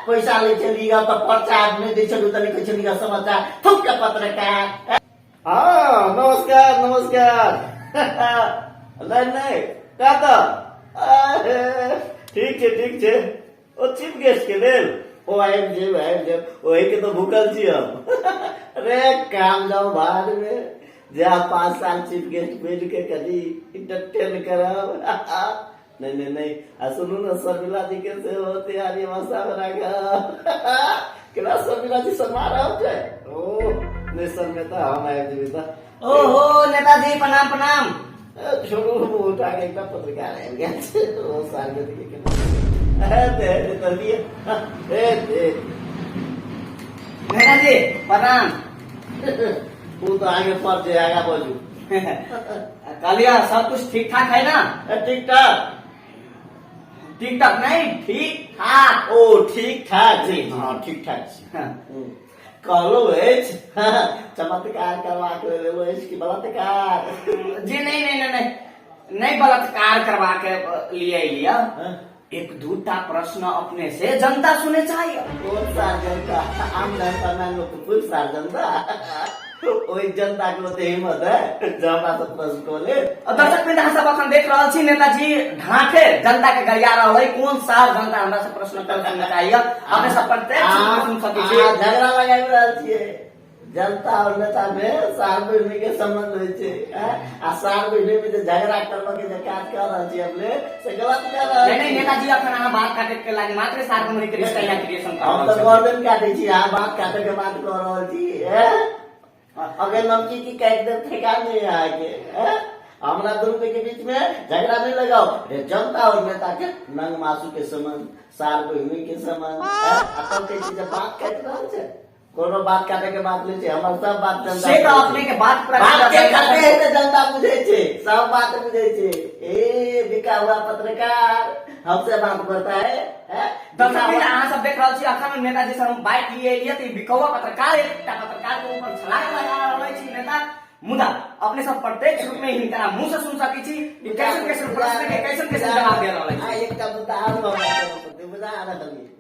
पैसा ले चलिएगा तो प्रचार नहीं दे चलू तनिक चलिएगा समाचार थुक के पत्रकार। हाँ नमस्कार नमस्कार। नहीं का तो ठीक छे ओ चीफ गेस्ट के लेल ओ आइब जेब ओही के तो भूखल छी हम। अरे काम जाओ बाहर में जा 5 साल चीफ गेस्ट बैठ के कभी इंटरटेन करब। नहीं आ सुनू ना शर्मिला जी के से होते आरी मसा बना केना शर्मिला जी समारोह छै ओ ने शर्मिता हम आइब जेबी त ओहो नेताजी प्रणाम। छोड़ू उठा के एकदम पत्रकार है क्या ओ साल के के नेताजी प्रणाम। तू तो आगे पड़ जाएगा बोलू। कालिया सब कुछ ठीक ठाक है ना? ठीक ठाक नहीं ठीक ठाक। ओ ठीक ठाक जी हाँ ठीक ठाक कहलो चमत्कार करवा के लेलो की बलात्कार जी नहीं बलात्कार करवा के लिए लिया। एक दूटा प्रश्न अपने से जनता सुने चाहिए। कौन सा जनता? आम जनता ना लोग फुल सार जनता ओई जनता को तो हिम्मत है जनता से प्रश्न को ले। दर्शक मित्र सब अखन देख रहल छी नेताजी ढांके जनता के गरिया रहल है कौन सा जनता हमरा से प्रश्न करना चाहिए अपने सब प्रत्येक सुन सकै छी। झगड़ा लगाइ रहल छियै जनता और नेता में सार बहिनी के संबंध होय छै आ सार बहिनी में झगड़ा करबा के जे काज कर रहल छी अपने से गलत कर रहल छी। नहीं नेताजी अखन अहाँ बात काटे के लागि मात्र सार बहिनी के रिश्ता यहाँ क्रिएशन कर हम तो गवर्नमेंट काटे छी अहाँ बात काटे के बात कर रहल छी। अगर नमकी की काट दे ठेका नहीं आके हमरा दोनों के बीच में झगड़ा नहीं लगाओ। जनता और नेता के नंग मासू के संबंध सार बहिनी के संबंध अपन के चीज बात काट रहल छै कोनो बात काटे के बात नहीं छै हमर सब बात जनता से तो अपने के बात के खाते है तो जनता बुझे छै सब बात बुझे छै। ए बिका हुआ पत्रकार हमसे बात करता है दर्शक मित्र अहाँ सब देख रहल छी अखन नेताजी से हम बाइक लिए तो बिकौआ पत्रकार एकटा पत्रकार के ऊपर छलांग लगा रहल छी नेता मुदा अपने सब प्रत्येक रूप में हिनका मुंह से सुन सकै छी कैसे प्रश्न के कैसे जवाब दे रहल छी। एकटा मुद्दा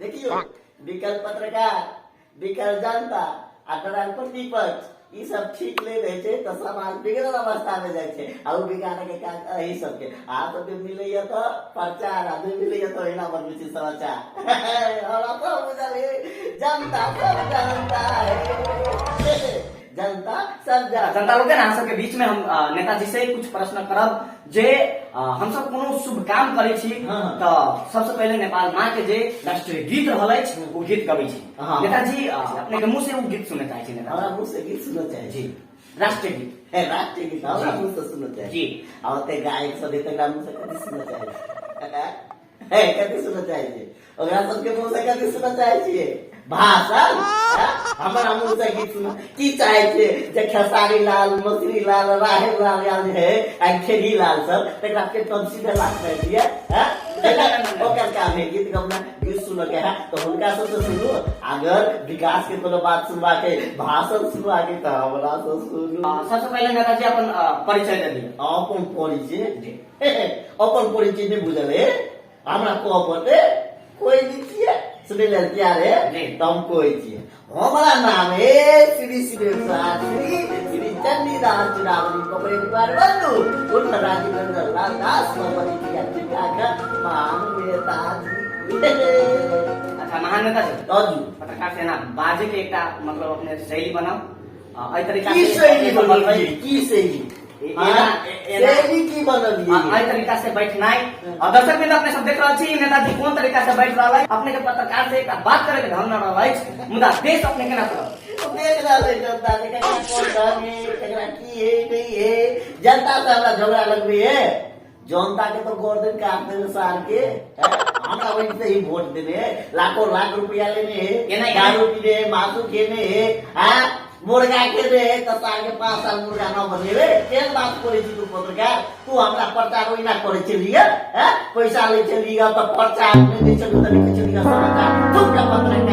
देखियो विकल्प पत्रकार विकल्प जनता आ प्रतिपक्ष ई सब ठीक नहीं रहे छै तो समाज बिगड़ल अवस्था में जाय छै आ बिगाड़े के काज एही सब के आ तो मिलैया तो प्रचार आ मिलैया तो एना बनबै छै समाचार और तो बुझलिए जनता सब जनता है जनता सब जनता लोग अहाँ सबके बीच में हम नेताजी से कुछ प्रश्न करब जे हम सब कोनो शुभ काम करे छी तो सबसे पहले नेपाल माँ के जे राष्ट्रीय गीत रहल अछि वो गीत गबै छी। नेताजी अपने के मुंह से वो गीत सुनना चाहे छी। हमरा मुंह से गीत सुनना चाहे छी राष्ट्रीय गीत हमरा मुंह से सुनना चाहे जी और ते गायक सब तेरा मुंह से कथि सुनना चाहे कथि सुनना चाहे छी ओकरा सबके मुंह से कथि सुनना चाहे छी भाषण हमारा मुंह से गीत सुन की चाहे थे जे खेसारी लाल मसरी लाल राहेर लाल याद है खेड़ी लाल सब तकरा के तब सीधे लाख कर दिया ओकर काम है गीत गवना गीत सुन के है तो हुनका सब से सुनो अगर विकास के कोनो बात सुनवा के भाषण सुनवा के तो हमरा से सुनो। सबसे पहले नेताजी अपन परिचय दे दिए। अपन परिचय नहीं बुझल है हमरा को पते कोई नहीं किया सुने ले प्यार है तुम कोई चाहिए हमारा नाम है श्री श्री चंडीदास चुनावनी कपड़े दुकान बंधु उन राजीव लाल दास भगवती की यात्रा का महान नेताजी। अच्छा महान नेता जी पत्रकार सेना बाजे के एकटा मतलब अपने शैली बनाओ एहि तरीका की शैली की शैली तरीका से बैठनाई दर्शक मित्र अपने सब देख रहल छी नेताजी कोन तरीका से बैठ रहल है अपने के पत्रकार से एक बात करे के ढंग न रहल है मुदा देश अपने केना करब देख रहल है जनता के कोन ढंग है केकरा की है नहीं है जनता से हमरा झगड़ा लगबी है जनता के तो गोरदन काट देने सार के हमरा वहीं से ही वोट देने लाखों लाख रुपया लेने है दारू पीने मासू खेने है मुर्गा के दे तो साल के 5 साल मुर्गा न बनेबे केन बात करे छी तू पत्रकार तू हमरा प्रचार ओइना करे छलिए पैसा ले छलिए तो प्रचार नहीं दे छलिए तो लिखे छलिए समाचार तू का पत्रकार